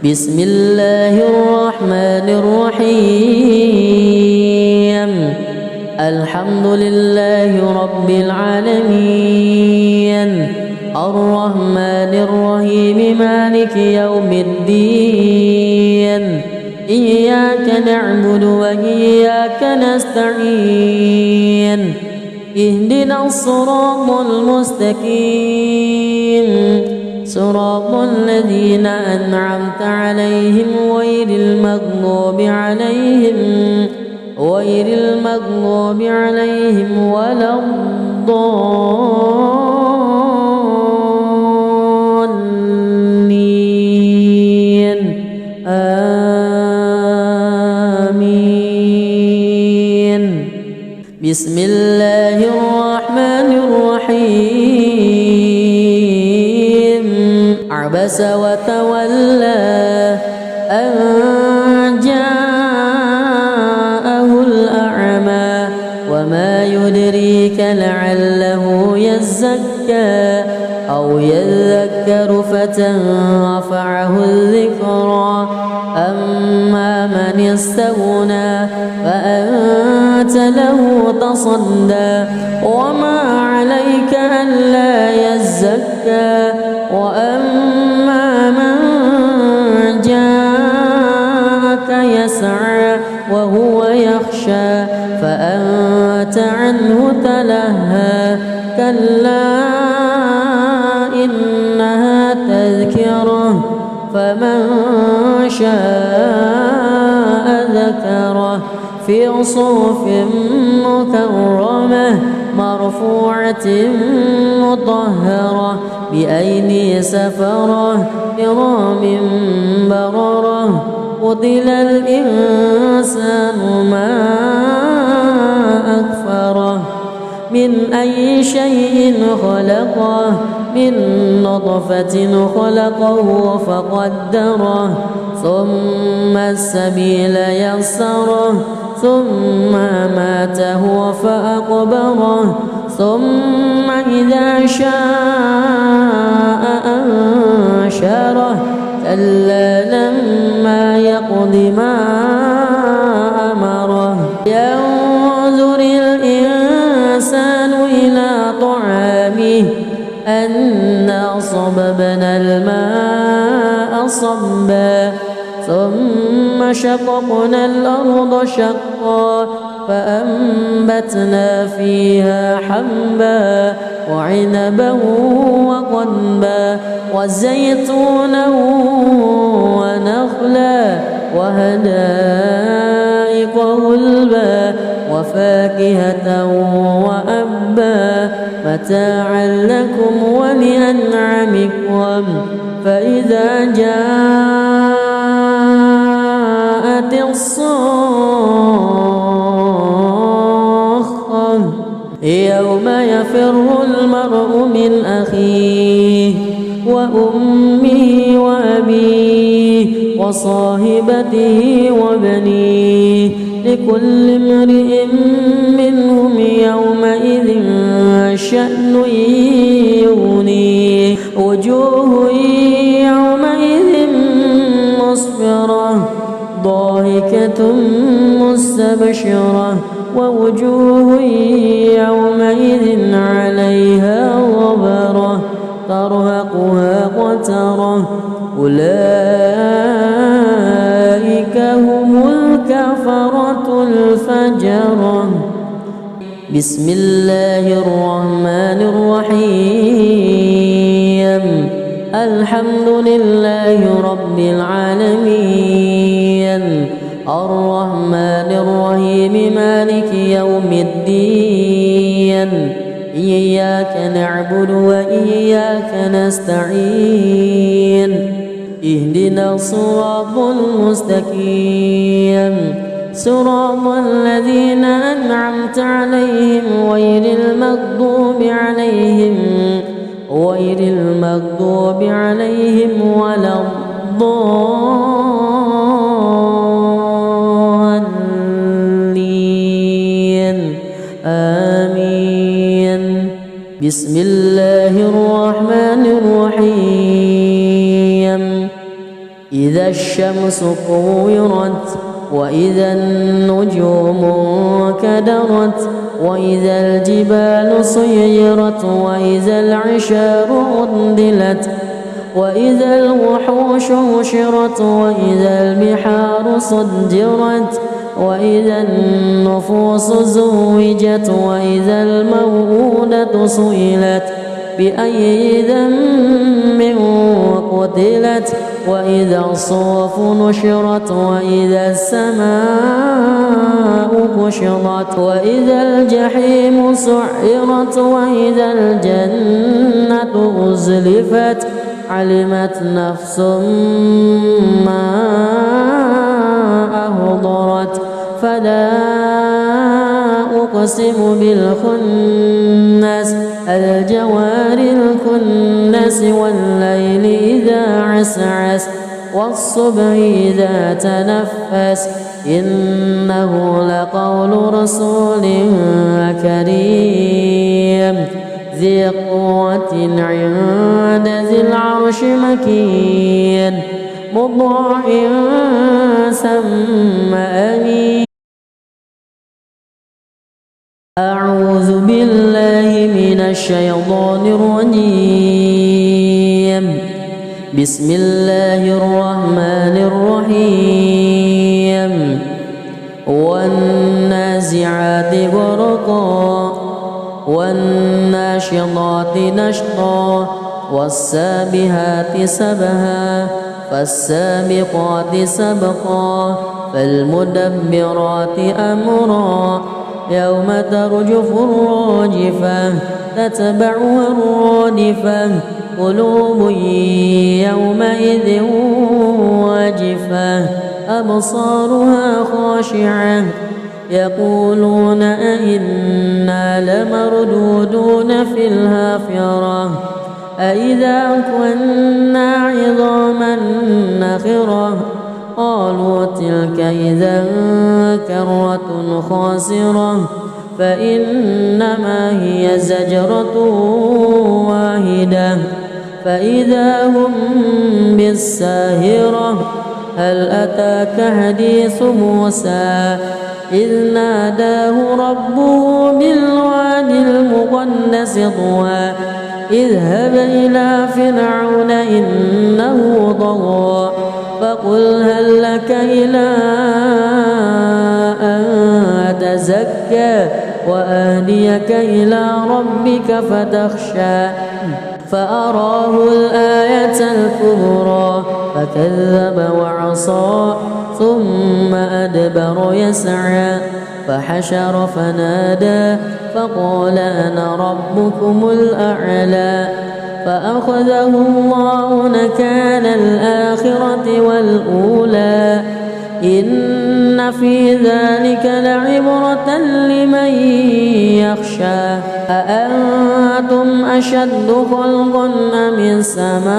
بسم الله الرحمن الرحيم. الحمد لله رب العالمين الرحمن الرحيم مالك يوم الدين إياك نعبد وإياك نستعين اهدنا الصراط المستقيم صراط الذين أنعمت عليهم غير المغضوب عليهم ولا الضالين آمين. بسم الله الرحمن الرحيم. عبس وتولى أن جاءه الأعمى وما يدريك لعله يزكى أو يذكر فتنفعه الذكرى أما من استغنى فأنت له تصدى وما عليك ألا يزكى وأما من جاءك يسعى وهو يخشى فأنت عنه تلهى كلا إنها تذكرة فمن شاء ذكره في صحف مكرمة مرفوعة مطهرة بأيدي سفرة كرام بررة. قتل الإنسان ما أكفره من أي شيء خلقه من نطفة خلقه فقدره ثم السبيل يسره ثم أماته فأقبره ثم إذا شاء أنشره كلا لما يقض ما أمره. ينظر الإنسان إلى طعامه أنا صببنا الماء صبا ثم شققنا الأرض شقا فأنبتنا فيها حبا وعنبا وقضبا وزيتونا ونخلا وحدائق غلبا وفاكهة وأبا متاعا لكم ولأنعامكم. فإذا جاءت الصاخة يوم يفر المرء من أخيه وأمه وأبيه وصاحبته وبنيه لكل امرئ منهم يومئذ شأن يغنيه. وجوه يومئذ مسفرة ضاحكة مستبشرة ووجوه يومئذ عليها غبرة ترهقها قترة أولئك هم الكفرة الفجرة. بسم الله الرحمن الرحيم. الحمد لله رب العالمين الرحمن الرحيم مالك يوم الدين إياك نعبد وإياك نستعين اهدنا الصراط المستقيم صراط الذين أنعمت عليهم غير المغضوب عليهم ولا الضالين آمين. بسم الله الرحمن الرحيم. إذا الشمس كورت وإذا النجوم انكدرت وإذا الجبال سيرت وإذا العشار عطلت وإذا الوحوش حشرت وإذا البحار سجرت وإذا النفوس زوجت وإذا الموءودة سئلت بأي ذنب قتلت وإذا الصحف نشرت وإذا السماء كشطت وإذا الجحيم سعرت وإذا الجنة أزلفت علمت نفس ما أحضرت فلا أقسم بالخنس الجوار الكنس والليل إذا عسعس والصبح إذا تنفس إنه لقول رسول كريم ذي قوة عند ذي العرش مكين مطاع ثم أمين. أعوذ بالله من الشيطان الرجيم. بسم الله الرحمن الرحيم. والنازعات غرقا والناشطات نشطا والسابحات سبها فالسابقات سبقا فالمدبرات أمرا يوم ترجف الراجفة تتبعها الرادفة قلوب يومئذ واجفة أبصارها خاشعة يقولون أئنا لمردودون في الحافرة أئذا كنا عظاما نخرة قالوا تلك إذا كرة خاسرة فإنما هي زجرة واحدة فإذا هم بالساهرة هل أتاك حديث موسى إذ ناداه ربه بالوادي المقدس طوى اذهب إلى فرعون إنه طغى فقل هل لك إلى أن تزكى وأهديك إلى ربك فتخشى فأراه الآية الكبرى فكذب وعصى ثم أدبر يسعى فحشر فنادى فقال أنا ربكم الأعلى فأخذه الله نكال الآخرة والأولى إن في ذلك لعبرة لمن يخشى أأنتم أشد خلقا أم السماء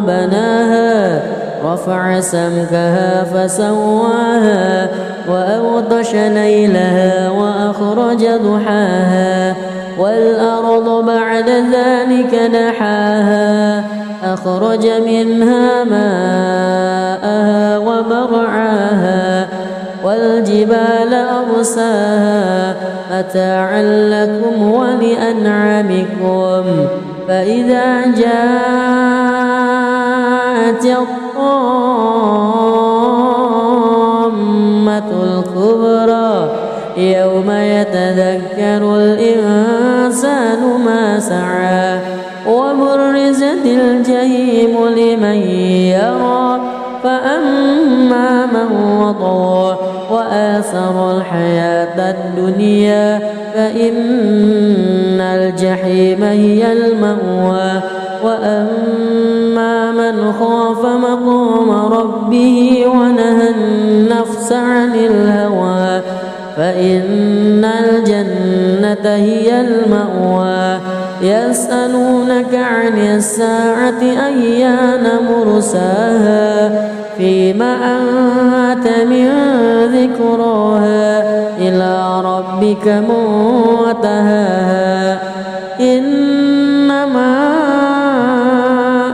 بناها رفع سمكها فسواها وأغطش ليلها وأخرج ضحاها والأرض بعد ذلك دحاها أخرج منها ماءها ومرعاها والجبال أرساها متاعا لكم ولأنعامكم فإذا جاءت الطامة الكبرى يوم يتذكر الإنسان ما سعى وبرزت الجحيم لمن يرى فأما من وطغى وآثر الحياة الدنيا فإن الجحيم هي المأوى وأما من خاف مقام ربه ونهى النفس عن الهوى فإن الجنة هي المأوى يسألونك عن الساعة أيان مرساها فيما أنت من ذكراها إلى ربك منتهاها إنما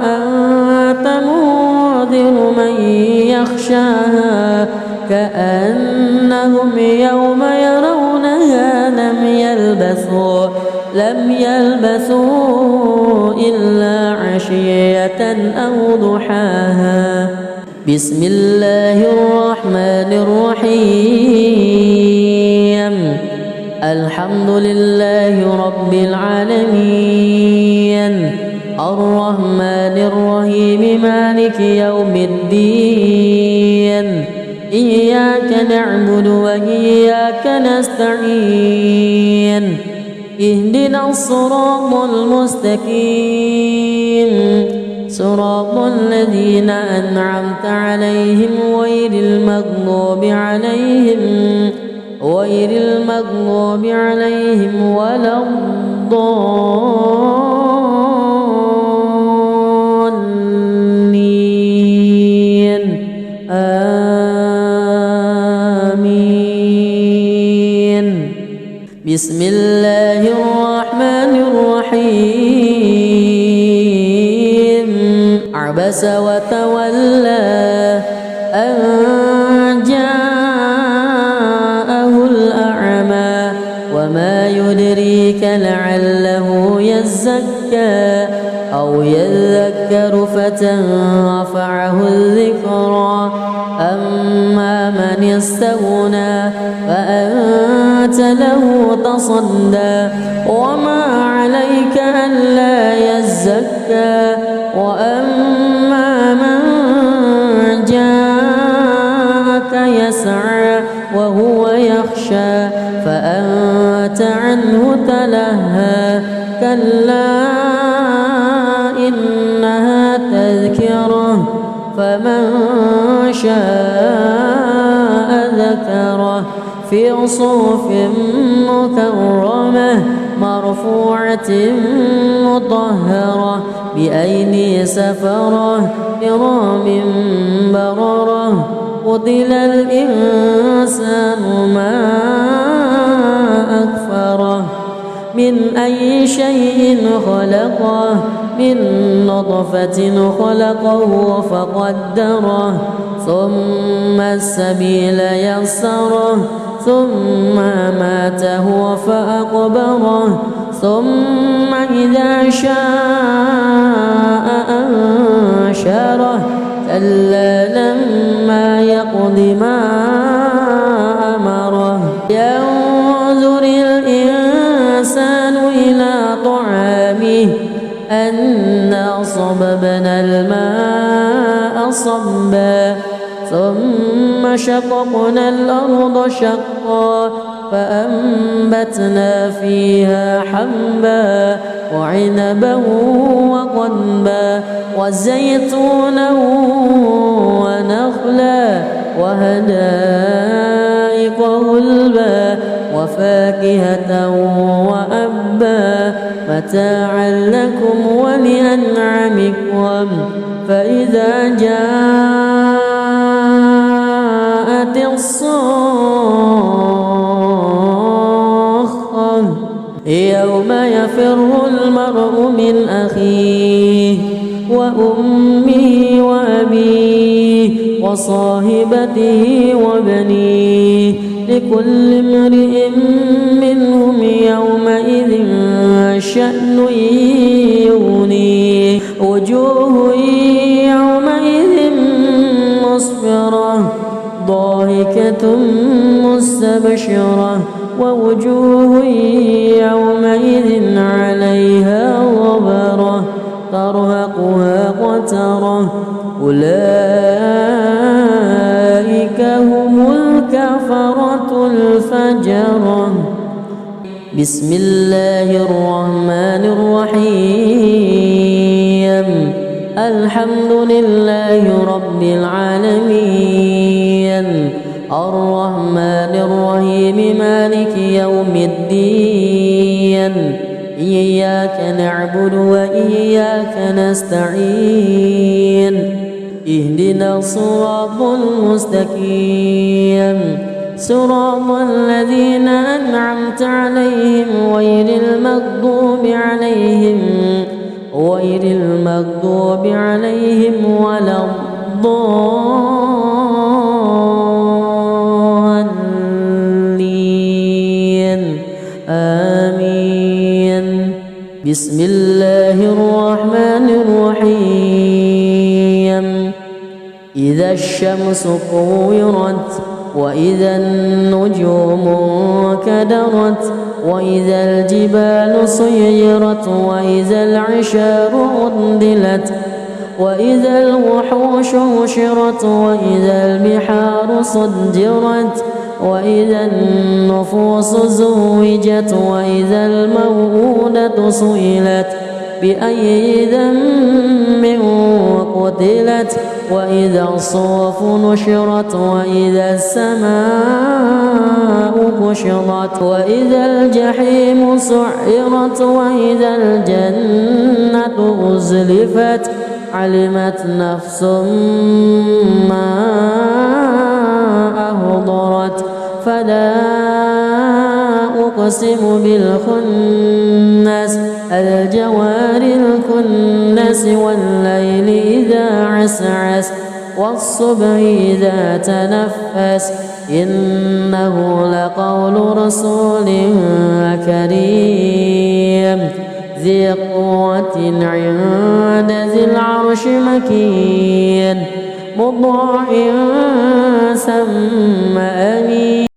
أنت منذر من يخشاها كأنهم يوم يرونها لم يلبثوا إلا عشية أو ضحاها. بسم الله الرحمن الرحيم الحمد لله رب العالمين الرحمن الرحيم مالك يوم الدين إياك نعبد وإياك نستعين اهدنا الصراط المستقيم صراط الذين أنعمت عليهم غير المغضوب عليهم ولا الضالين آمين. بسم الله الرحمن الرحيم عبس وتولى أن جاءه الأعمى وما يدريك لعله يزكى أو يذكر فتنفعه الذكرى أما من استغنى فأنت له تصدى وما عليك ألا يزكى وأما من جاءك يسعى وهو يخشى فأنت عنه تلهى كلا إنها تذكرة فمن شاء ذكره في صحف مكرمة مرفوعة مطهرة بأيدي سفرة كرام بررة قتل الإنسان ما أكفره من أي شيء خلقه من نطفة خلقه فقدره ثم السبيل يسره ثم ماته فأقبره ثم إذا شاء أنشره كلا لما يقض ما أمره ينظر الإنسان إلى طعامه أنا صببنا الماء صبا ثم شققنا الأرض شقا فأنبتنا فيها حبا وعنبا وقضبا وزيتونا ونخلا وحدائق غلبا وفاكهة وأبا متاعا لكم ولأنعامكم فإذا جاءت الصاخة يوم يفر المرء من أخيه وأمه وأبيه وصاحبته وبنيه لكل امرئ منهم يومئذ شأن يغنيه وجوه يومئذ مسفرة ضاحكة مستبشرة ووجوه يومئذ عليها غبرة ترهقها قترة أولئك هم الكفرة الفجرة. بسم الله الرحمن الرحيم الحمد لله رب العالمين الرحمن الرحيم مالك يوم الدين إياك نعبد وإياك نستعين اهدنا الصراط المستقيم صراط الذين أنعمت عليهم غير المغضوب عليهم ولا الضالين آمين. بسم الله الرحمن الرحيم إذا الشمس كورت وإذا النجوم انكدرت وإذا الجبال سيرت وإذا العشار عطلت وإذا الوحوش حشرت وإذا البحار سجرت وإذا النفوس زوجت وإذا الموءودة سئلت بأي ذنب قتلت وإذا الصحف نشرت وإذا السماء كشطت وإذا الجحيم سعرت وإذا الجنة أزلفت علمت نفس ما أحضرت فلا أقسم بالخنس الجوار الكنس والليل إذا عسعس والصبح إذا تنفس إنه لقول رسول كريم ذي قوة عند ذي العرش مكين مطاع ثم أمين.